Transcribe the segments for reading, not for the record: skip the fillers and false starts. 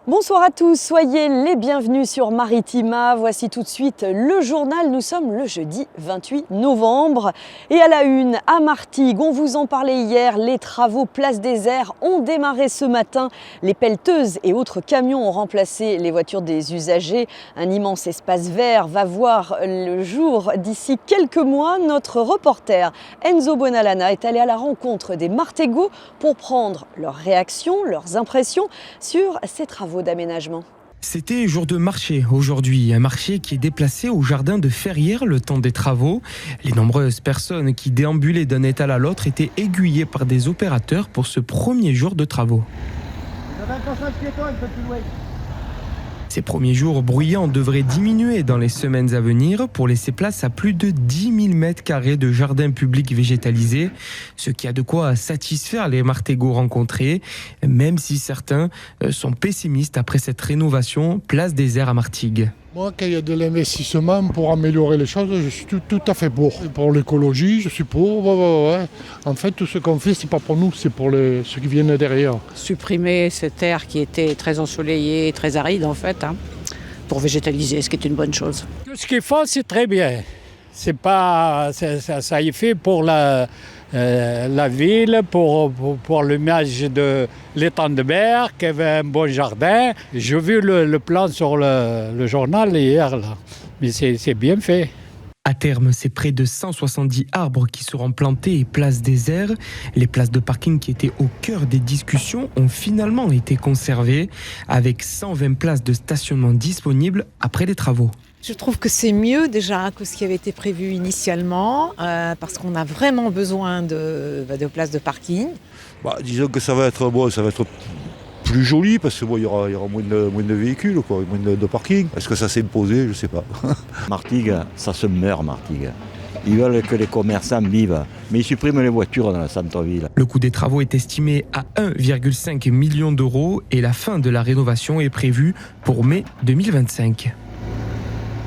Bonsoir à tous, soyez les bienvenus sur Maritima. Voici tout de suite le journal. Nous sommes le jeudi 28 novembre. Et à la une, à Martigues, on vous en parlait hier, les travaux Place des Airs ont démarré ce matin. Les pelleteuses et autres camions ont remplacé les voitures des usagers. Un immense espace vert va voir le jour d'ici quelques mois. Notre reporter Enzo Bonalana est allé à la rencontre des Martégots pour prendre leurs réactions, leurs impressions sur ces travaux d'aménagement. C'était jour de marché aujourd'hui, un marché qui est déplacé au jardin de Ferrières le temps des travaux. Les nombreuses personnes qui déambulaient d'un étal à l'autre étaient aiguillées par des opérateurs pour ce premier jour de travaux. Ces premiers jours bruyants devraient diminuer dans les semaines à venir pour laisser place à plus de 10 000 mètres carrés de jardins publics végétalisés, ce qui a de quoi satisfaire les Martégots rencontrés, même si certains sont pessimistes après cette rénovation Place des Airs à Martigues. Moi, quand il y a de l'investissement pour améliorer les choses, je suis tout à fait pour. Pour l'écologie, je suis pour. Ouais. En fait, tout ce qu'on fait, c'est pas pour nous, c'est pour ceux qui viennent derrière. Supprimer cette terre qui était très ensoleillée, très aride en fait, pour végétaliser, ce qui est une bonne chose. Ce qu'ils font, c'est très bien. Ça y est fait pour la ville, pour l'image de l'étang de mer, qui avait un bon jardin. J'ai vu le plan sur le journal hier, là. Mais c'est bien fait. À terme, c'est près de 170 arbres qui seront plantés et Place des Airs. Les places de parking qui étaient au cœur des discussions ont finalement été conservées, avec 120 places de stationnement disponibles après les travaux. Je trouve que c'est mieux déjà que ce qui avait été prévu initialement, parce qu'on a vraiment besoin de places de parking. Disons que ça va être plus joli parce qu'il y aura moins de véhicules, moins de parking. Est-ce que ça s'est imposé? Je ne sais pas. Martigues, ça se meurt, Martigues. Ils veulent que les commerçants vivent, mais ils suppriment les voitures dans le centre-ville. Le coût des travaux est estimé à 1,5 million d'euros et la fin de la rénovation est prévue pour mai 2025.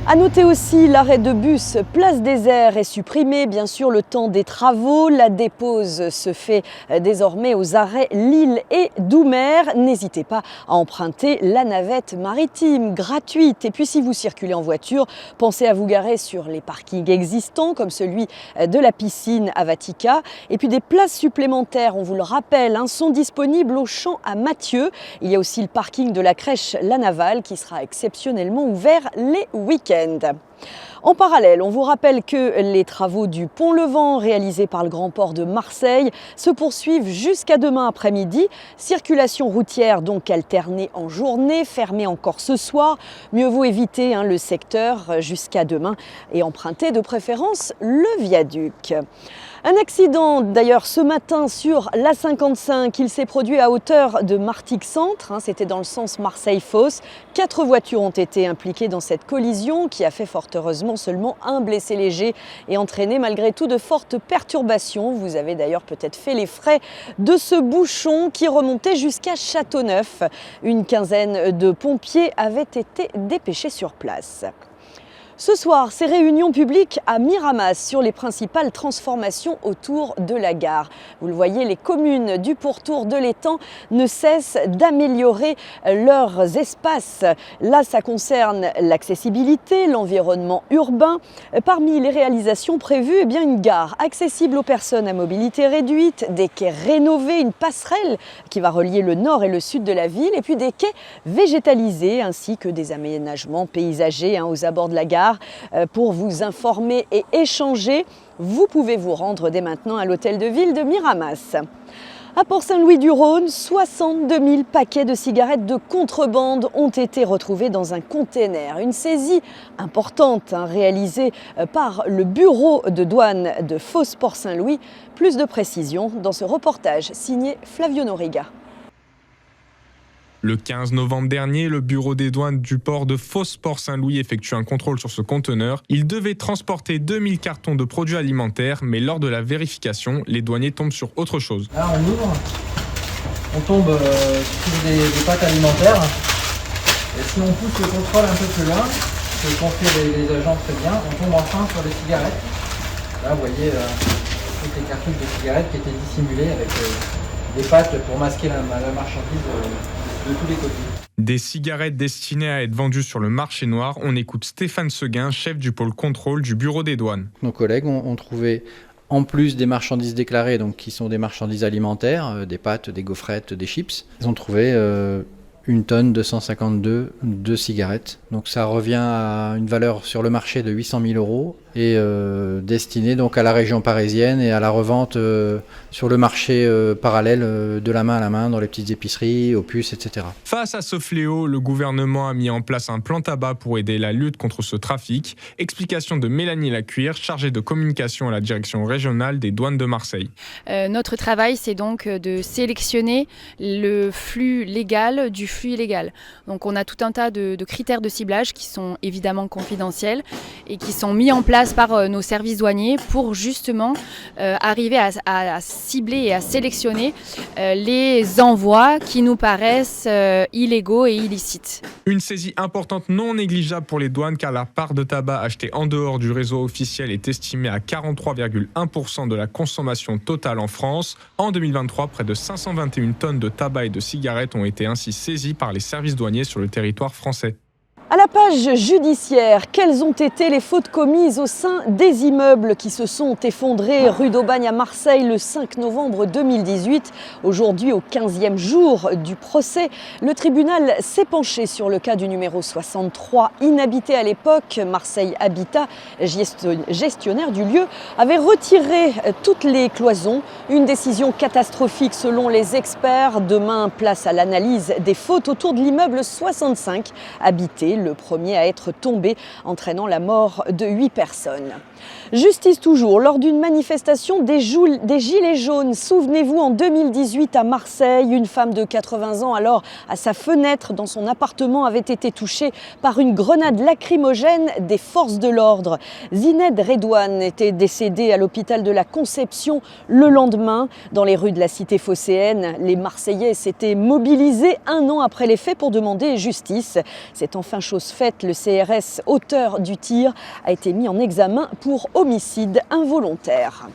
À noter aussi, l'arrêt de bus Place des Airs est supprimé, bien sûr, le temps des travaux. La dépose se fait désormais aux arrêts Lille et Doumer. N'hésitez pas à emprunter la navette maritime gratuite. Et puis, si vous circulez en voiture, pensez à vous garer sur les parkings existants, comme celui de la piscine à Vatica. Et puis, des places supplémentaires, on vous le rappelle, sont disponibles au champ à Mathieu. Il y a aussi le parking de la crèche La Navale qui sera exceptionnellement ouvert les week-ends. En parallèle, on vous rappelle que les travaux du Pont Levant réalisés par le Grand Port de Marseille se poursuivent jusqu'à demain après-midi. Circulation routière donc alternée en journée, fermée encore ce soir. Mieux vaut éviter le secteur jusqu'à demain et emprunter de préférence le viaduc. Un accident d'ailleurs ce matin sur l'A55, il s'est produit à hauteur de Martigues Centre, c'était dans le sens Marseille-Fos. 4 voitures ont été impliquées dans cette collision qui a fait fort heureusement seulement un blessé léger et entraîné malgré tout de fortes perturbations. Vous avez d'ailleurs peut-être fait les frais de ce bouchon qui remontait jusqu'à Châteauneuf. Une quinzaine de pompiers avaient été dépêchés sur place. Ce soir, ces réunions publiques à Miramas sur les principales transformations autour de la gare. Vous le voyez, les communes du pourtour de l'étang ne cessent d'améliorer leurs espaces. Là, ça concerne l'accessibilité, l'environnement urbain. Parmi les réalisations prévues, une gare accessible aux personnes à mobilité réduite, des quais rénovés, une passerelle qui va relier le nord et le sud de la ville, et puis des quais végétalisés ainsi que des aménagements paysagers aux abords de la gare. Pour vous informer et échanger, vous pouvez vous rendre dès maintenant à l'hôtel de ville de Miramas. À Port-Saint-Louis-du-Rhône, 62 000 paquets de cigarettes de contrebande ont été retrouvés dans un container. Une saisie importante réalisée par le bureau de douane de Fos-Port-Saint-Louis. Plus de précisions dans ce reportage signé Flavio Noriga. Le 15 novembre dernier, le bureau des douanes du port de Fos-Port-Saint-Louis effectue un contrôle sur ce conteneur. Il devait transporter 2000 cartons de produits alimentaires, mais lors de la vérification, les douaniers tombent sur autre chose. Là, on ouvre, on tombe sur des pâtes alimentaires. Et si on pousse le contrôle un peu plus loin, ce qu'ont fait les agents très bien, on tombe enfin sur les cigarettes. Là, vous voyez toutes les cartouches de cigarettes qui étaient dissimulées avec des pâtes pour masquer la marchandise de tous les côtés. Des cigarettes destinées à être vendues sur le marché noir. On écoute Stéphane Seguin, chef du pôle contrôle du bureau des douanes. Nos collègues ont trouvé, en plus des marchandises déclarées, donc qui sont des marchandises alimentaires, des pâtes, des gaufrettes, des chips, ils ont trouvé 1 tonne 252 de cigarettes. Donc ça revient à une valeur sur le marché de 800 000 € et destinée donc à la région parisienne et à la revente sur le marché parallèle de la main à la main dans les petites épiceries, aux puces, etc. Face à ce fléau, le gouvernement a mis en place un plan tabac pour aider la lutte contre ce trafic. Explication de Mélanie Lacuire, chargée de communication à la direction régionale des douanes de Marseille. Notre travail, c'est donc de sélectionner le flux légal du flux illégal. Donc on a tout un tas de critères de ciblage qui sont évidemment confidentiels et qui sont mis en place par nos services douaniers pour justement arriver à cibler et à sélectionner les envois qui nous paraissent illégaux et illicites. Une saisie importante non négligeable pour les douanes car la part de tabac acheté en dehors du réseau officiel est estimée à 43,1% de la consommation totale en France. En 2023, près de 521 tonnes de tabac et de cigarettes ont été ainsi saisies par les services douaniers sur le territoire français. À la page judiciaire, quelles ont été les fautes commises au sein des immeubles qui se sont effondrés rue d'Aubagne à Marseille le 5 novembre 2018 ? Aujourd'hui, au 15e jour du procès, le tribunal s'est penché sur le cas du numéro 63, inhabité à l'époque. Marseille Habitat, gestionnaire du lieu, avait retiré toutes les cloisons. Une décision catastrophique selon les experts. Demain, place à l'analyse des fautes autour de l'immeuble 65, habité, le premier à être tombé, entraînant la mort de 8 personnes. Justice toujours, lors d'une manifestation des Gilets jaunes. Souvenez-vous, en 2018 à Marseille, une femme de 80 ans, alors à sa fenêtre dans son appartement, avait été touchée par une grenade lacrymogène des forces de l'ordre. Zined Redouane était décédée à l'hôpital de la Conception le lendemain. Dans les rues de la cité phocéenne, les Marseillais s'étaient mobilisés 1 an après les faits pour demander justice. C'est enfin chose faite, le CRS, auteur du tir, a été mis en examen pour homicide involontaire.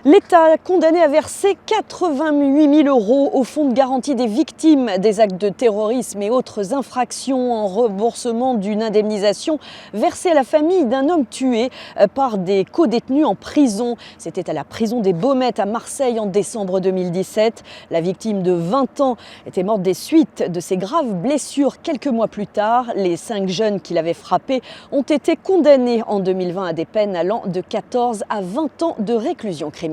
L'État condamné à verser 88 000 € au fonds de garantie des victimes des actes de terrorisme et autres infractions en remboursement d'une indemnisation versée à la famille d'un homme tué par des codétenus en prison. C'était à la prison des Baumettes à Marseille en décembre 2017. La victime de 20 ans était morte des suites de ses graves blessures quelques mois plus tard. Les 5 jeunes qui l'avaient frappé ont été condamnés en 2020 à des peines allant de 14 à 20 ans de réclusion criminelle.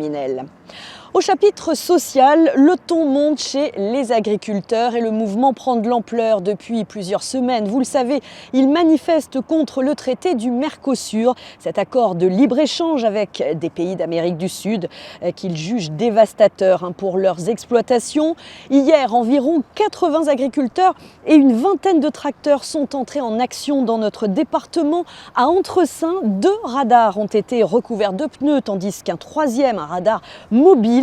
Au chapitre social, le ton monte chez les agriculteurs et le mouvement prend de l'ampleur depuis plusieurs semaines. Vous le savez, ils manifestent contre le traité du Mercosur, cet accord de libre-échange avec des pays d'Amérique du Sud qu'ils jugent dévastateur pour leurs exploitations. Hier, environ 80 agriculteurs et une vingtaine de tracteurs sont entrés en action dans notre département. À Entressin, 2 radars ont été recouverts de pneus, tandis qu'un 3e, un radar mobile,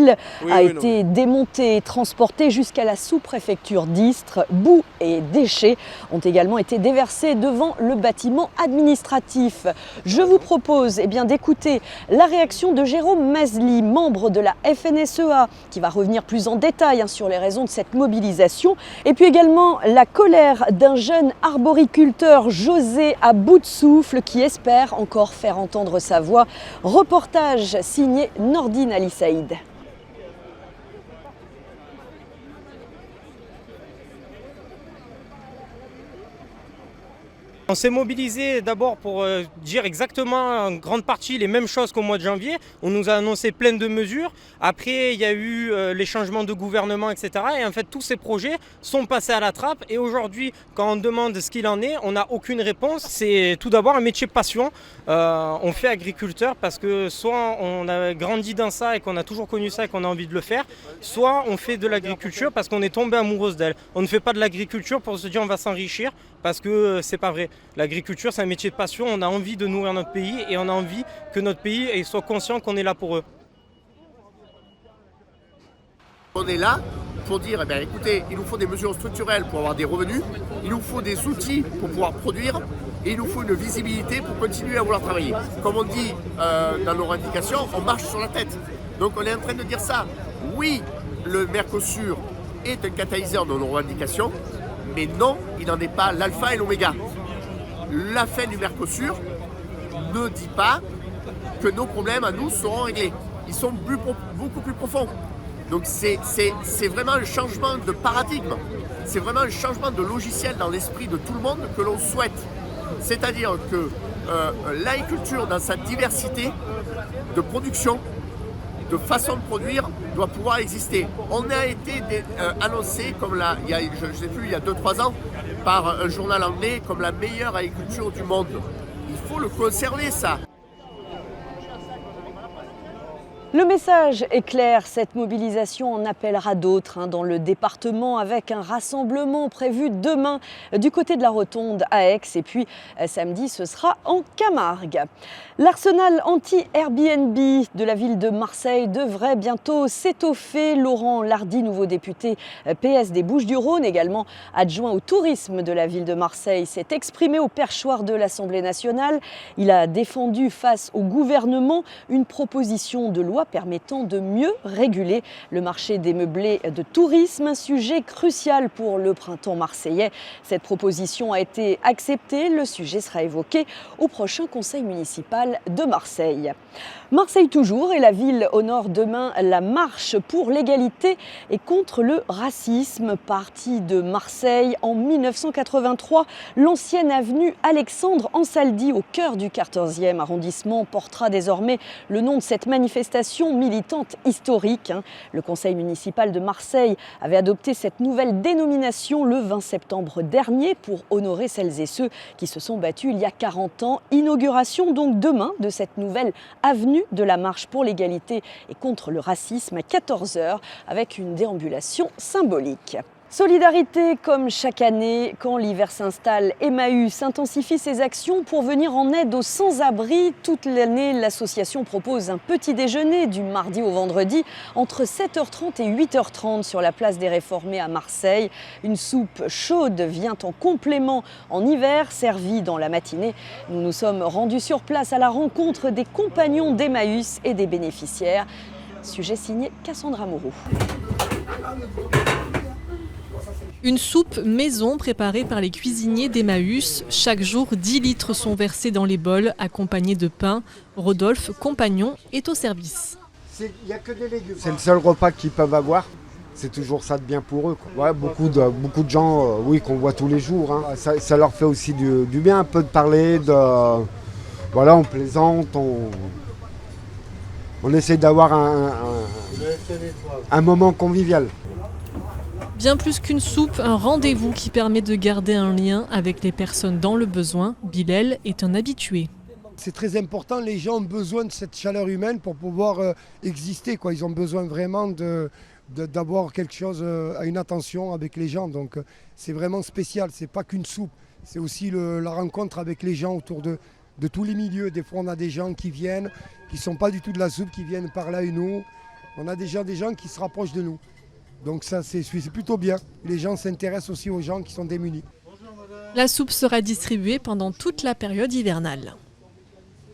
a été démonté et transporté jusqu'à la sous-préfecture d'Istres. Boue et déchets ont également été déversés devant le bâtiment administratif. Je vous propose d'écouter la réaction de Jérôme Mazli, membre de la FNSEA, qui va revenir plus en détail sur les raisons de cette mobilisation. Et puis également la colère d'un jeune arboriculteur, José, à bout de souffle, qui espère encore faire entendre sa voix. Reportage signé Nordine Ali Saïd. On s'est mobilisé d'abord pour dire exactement en grande partie les mêmes choses qu'au mois de janvier. On nous a annoncé plein de mesures. Après, il y a eu les changements de gouvernement, etc. Et en fait, tous ces projets sont passés à la trappe. Et aujourd'hui, quand on demande ce qu'il en est, on n'a aucune réponse. C'est tout d'abord un métier passion. On fait agriculteur parce que soit on a grandi dans ça et qu'on a toujours connu ça et qu'on a envie de le faire, soit on fait de l'agriculture parce qu'on est tombé amoureuse d'elle. On ne fait pas de l'agriculture pour se dire on va s'enrichir parce que c'est pas vrai. L'agriculture, c'est un métier de passion. On a envie de nourrir notre pays et on a envie que notre pays soit conscient qu'on est là pour eux. On est là pour dire, écoutez, il nous faut des mesures structurelles pour avoir des revenus, il nous faut des outils pour pouvoir produire et il nous faut une visibilité pour continuer à vouloir travailler. Comme on dit dans nos revendications, on marche sur la tête. Donc on est en train de dire ça. Oui, le Mercosur est un catalyseur de nos revendications, Mais non, il n'en est pas l'alpha et l'oméga. La fin du Mercosur ne dit pas que nos problèmes à nous seront réglés. Ils sont beaucoup plus profonds. Donc c'est vraiment un changement de paradigme. C'est vraiment un changement de logiciel dans l'esprit de tout le monde que l'on souhaite. C'est-à-dire que l'agriculture, dans sa diversité de production, de façon de produire, doit pouvoir exister. On a été annoncé, comme je ne sais plus, il y a 2-3 ans, par un journal anglais, comme la meilleure agriculture du monde. Il faut le conserver, ça. Le message est clair, cette mobilisation en appellera d'autres dans le département avec un rassemblement prévu demain du côté de la Rotonde à Aix et puis samedi ce sera en Camargue. L'arsenal anti-Airbnb de la ville de Marseille devrait bientôt s'étoffer. Laurent Lardy, nouveau député PS des Bouches-du-Rhône, également adjoint au tourisme de la ville de Marseille, s'est exprimé au perchoir de l'Assemblée nationale. Il a défendu face au gouvernement une proposition de loi permettant de mieux réguler le marché des meublés de tourisme, un sujet crucial pour le printemps marseillais. Cette proposition a été acceptée, le sujet sera évoqué au prochain conseil municipal de Marseille. Marseille toujours, et la ville honore demain la marche pour l'égalité et contre le racisme. Partie de Marseille en 1983, l'ancienne avenue Alexandre Ansaldi au cœur du 14e arrondissement portera désormais le nom de cette manifestation militante historique. Le conseil municipal de Marseille avait adopté cette nouvelle dénomination le 20 septembre dernier pour honorer celles et ceux qui se sont battus il y a 40 ans. Inauguration donc demain de cette nouvelle avenue de la marche pour l'égalité et contre le racisme à 14h avec une déambulation symbolique. Solidarité comme chaque année, quand l'hiver s'installe, Emmaüs intensifie ses actions pour venir en aide aux sans-abri. Toute l'année, l'association propose un petit déjeuner du mardi au vendredi entre 7h30 et 8h30 sur la place des Réformés à Marseille. Une soupe chaude vient en complément en hiver, servie dans la matinée. Nous nous sommes rendus sur place à la rencontre des compagnons d'Emmaüs et des bénéficiaires. Sujet signé Cassandra Moreau. Une soupe maison préparée par les cuisiniers d'Emmaüs. Chaque jour, 10 litres sont versés dans les bols, accompagnés de pain. Rodolphe, compagnon, est au service. Il n'y a que des légumes. C'est le seul repas qu'ils peuvent avoir. C'est toujours ça de bien pour eux, quoi. Ouais, beaucoup de gens qu'on voit tous les jours. Ça leur fait aussi du bien, un peu de parler. Voilà, on plaisante, on essaie d'avoir un moment convivial. Bien plus qu'une soupe, un rendez-vous qui permet de garder un lien avec les personnes dans le besoin. Bilal est un habitué. C'est très important, les gens ont besoin de cette chaleur humaine pour pouvoir exister, quoi. Ils ont besoin vraiment d'avoir quelque chose, une attention avec les gens. Donc c'est vraiment spécial, c'est pas qu'une soupe, c'est aussi la rencontre avec les gens autour de tous les milieux. Des fois on a des gens qui viennent, qui ne sont pas du tout de la soupe, qui viennent parler à nous. On a déjà des gens qui se rapprochent de nous. Donc ça, c'est plutôt bien. Les gens s'intéressent aussi aux gens qui sont démunis. La soupe sera distribuée pendant toute la période hivernale.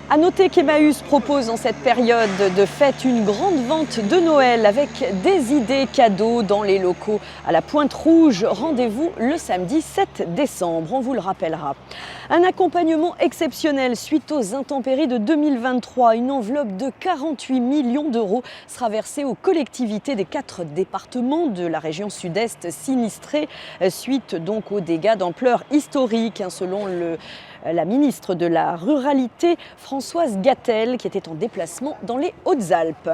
À noter qu'Emmaüs propose en cette période de fête une grande vente de Noël avec des idées cadeaux dans les locaux à la Pointe Rouge. Rendez-vous le samedi 7 décembre, on vous le rappellera. Un accompagnement exceptionnel suite aux intempéries de 2023. Une enveloppe de 48 millions d'euros sera versée aux collectivités des 4 départements de la région sud-est sinistrés suite donc aux dégâts d'ampleur historique, selon la ministre de la Ruralité, Françoise Gatel, qui était en déplacement dans les Hautes-Alpes.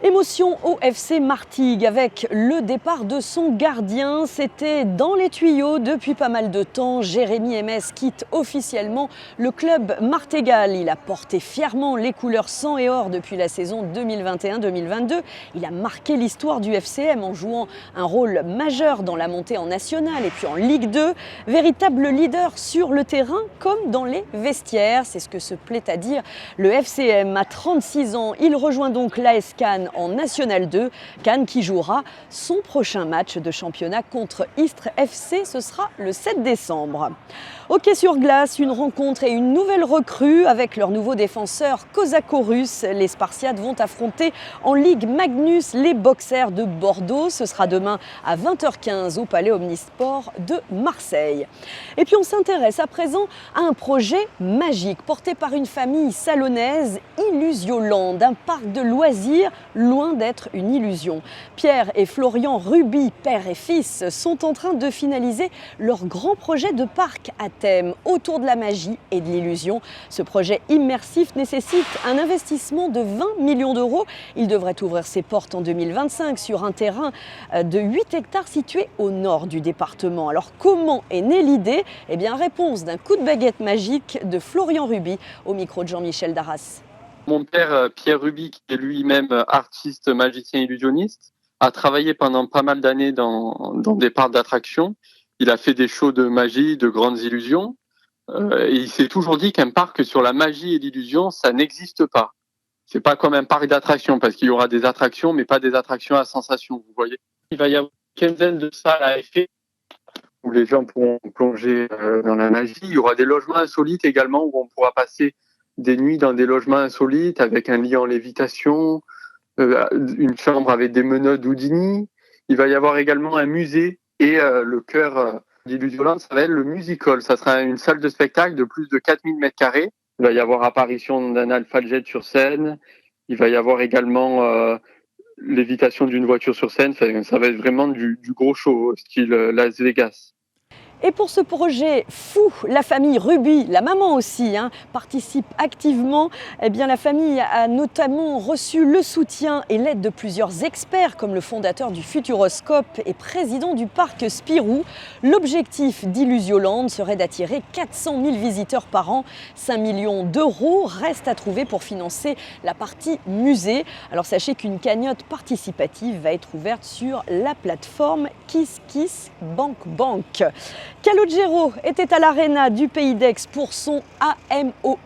Émotion au FC Martigues avec le départ de son gardien. C'était dans les tuyaux depuis pas mal de temps. Jérémy Emès quitte officiellement le club martégal. Il a porté fièrement les couleurs sang et or depuis la saison 2021-2022. Il a marqué l'histoire du FCM en jouant un rôle majeur dans la montée en nationale et puis en Ligue 2. Véritable leader sur le terrain comme dans les vestiaires. C'est ce que se plaît à dire le FCM. À 36 ans, il rejoint donc l'AS Cannes en National 2, Cannes qui jouera son prochain match de championnat contre Istres FC, ce sera le 7 décembre. Hockey sur glace, une rencontre et une nouvelle recrue avec leur nouveau défenseur Kozakorus. Les Spartiates vont affronter en Ligue Magnus les Boxers de Bordeaux. Ce sera demain à 20h15 au Palais Omnisport de Marseille. Et puis on s'intéresse à présent à un projet magique porté par une famille salonnaise, Illusioland, un parc de loisirs loin d'être une illusion. Pierre et Florian Ruby, père et fils, sont en train de finaliser leur grand projet de parc à thème autour de la magie et de l'illusion. Ce projet immersif nécessite un investissement de 20 millions d'euros. Il devrait ouvrir ses portes en 2025 sur un terrain de 8 hectares situé au nord du département. Alors comment est née l'idée ? Eh bien, réponse d'un coup de baguette magique de Florian Ruby au micro de Jean-Michel Darras. Mon père, Pierre Ruby, qui est lui-même artiste, magicien, illusionniste, a travaillé pendant pas mal d'années dans des parcs d'attractions. Il a fait des shows de magie, de grandes illusions. Et il s'est toujours dit qu'un parc sur la magie et l'illusion, ça n'existe pas. C'est pas comme un parc d'attractions, parce qu'il y aura des attractions, mais pas des attractions à sensation, vous voyez. Il va y avoir une quinzaine de salles à effet où les gens pourront plonger dans la magie. Il y aura des logements insolites également, où on pourra passer des nuits dans des logements insolites avec un lit en lévitation, une chambre avec des menottes d'Houdini. Il va y avoir également un musée et le cœur d'Illusioland, ça va être le Music Hall. Ça sera une salle de spectacle de plus de 4000 m². Il va y avoir apparition d'un alpha-jet sur scène. Il va y avoir également lévitation d'une voiture sur scène. Ça va être vraiment du gros show, style Las Vegas. Et pour ce projet fou, la famille Ruby, la maman aussi, participe activement. Eh bien, la famille a notamment reçu le soutien et l'aide de plusieurs experts, comme le fondateur du Futuroscope et président du parc Spirou. L'objectif d'Illusioland serait d'attirer 400 000 visiteurs par an. 5 millions d'euros restent à trouver pour financer la partie musée. Alors sachez qu'une cagnotte participative va être ouverte sur la plateforme KissKissBankBank. Calogero était à l'Arena du Pays d'Aix pour son AMOUR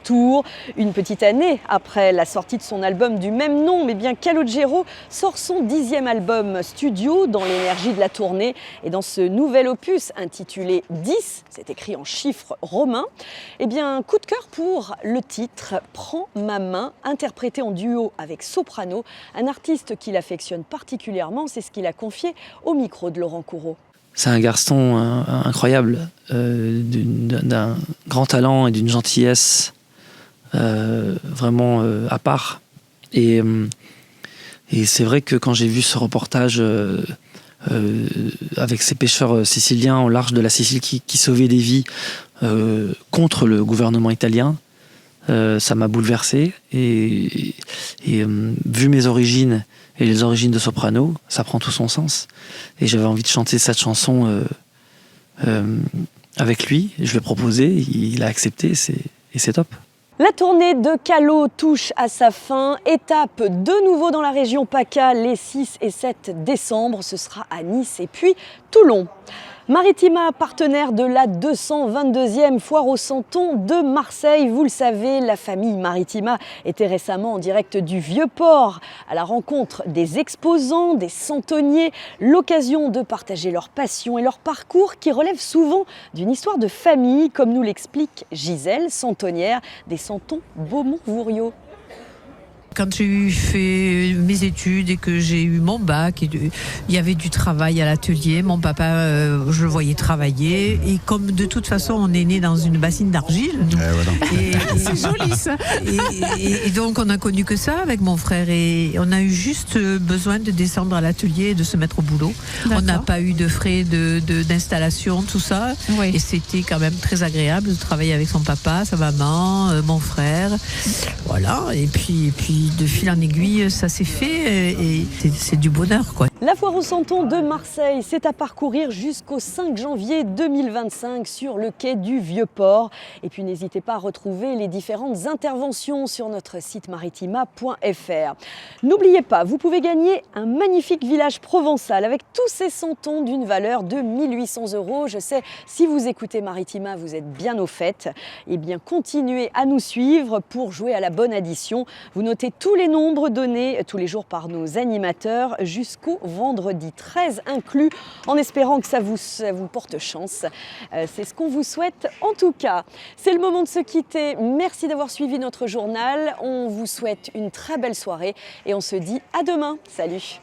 Tour. Une petite année après la sortie de son album du même nom, mais bien Calogero sort son 10e album studio dans l'énergie de la tournée. Et dans ce nouvel opus intitulé 10, c'est écrit en chiffres romains, eh bien coup de cœur pour le titre Prends ma main, interprété en duo avec Soprano, un artiste qu'il affectionne particulièrement, c'est ce qu'il a confié au micro de Laurent Courreau. C'est un garçon incroyable, d'un grand talent et d'une gentillesse vraiment à part. Et c'est vrai que quand j'ai vu ce reportage avec ces pêcheurs siciliens au large de la Sicile qui sauvaient des vies contre le gouvernement italien, ça m'a bouleversé. Et vu mes origines et les origines de Soprano, ça prend tout son sens. Et j'avais envie de chanter cette chanson avec lui. Je lui ai proposé, il a accepté, et c'est top. La tournée de Calo touche à sa fin. Étape de nouveau dans la région PACA les 6 et 7 décembre. Ce sera à Nice et puis Toulon. Maritima, partenaire de la 222e foire au Santon de Marseille. Vous le savez, la famille Maritima était récemment en direct du Vieux-Port à la rencontre des exposants, des santonniers. L'occasion de partager leur passion et leur parcours qui relèvent souvent d'une histoire de famille, comme nous l'explique Gisèle, santonnière des Santons Beaumont-Vouriot. Quand j'ai fait mes études et que j'ai eu mon bac, il y avait du travail à l'atelier. Mon papa, je le voyais travailler. Et comme de toute façon, on est né dans une bassine d'argile. C'est joli ça. Et donc, on n'a connu que ça avec mon frère. Et on a eu juste besoin de descendre à l'atelier et de se mettre au boulot. On n'a pas eu de frais d'installation, tout ça. Oui. Et c'était quand même très agréable de travailler avec son papa, sa maman, mon frère. Voilà. Et puis de fil en aiguille, ça s'est fait et c'est du bonheur, quoi. La foire au Santon de Marseille, c'est à parcourir jusqu'au 5 janvier 2025 sur le quai du Vieux-Port. Et puis n'hésitez pas à retrouver les différentes interventions sur notre site maritima.fr. N'oubliez pas, vous pouvez gagner un magnifique village provençal avec tous ces santons d'une valeur de 1 800 €. Je sais, si vous écoutez Maritima, vous êtes bien au fait. Eh bien, continuez à nous suivre pour jouer à la bonne addition. Vous notez tous les nombres donnés tous les jours par nos animateurs jusqu'au vendredi 13 inclus, en espérant que ça vous porte chance. C'est ce qu'on vous souhaite en tout cas. C'est le moment de se quitter. Merci d'avoir suivi notre journal. On vous souhaite une très belle soirée et on se dit à demain. Salut!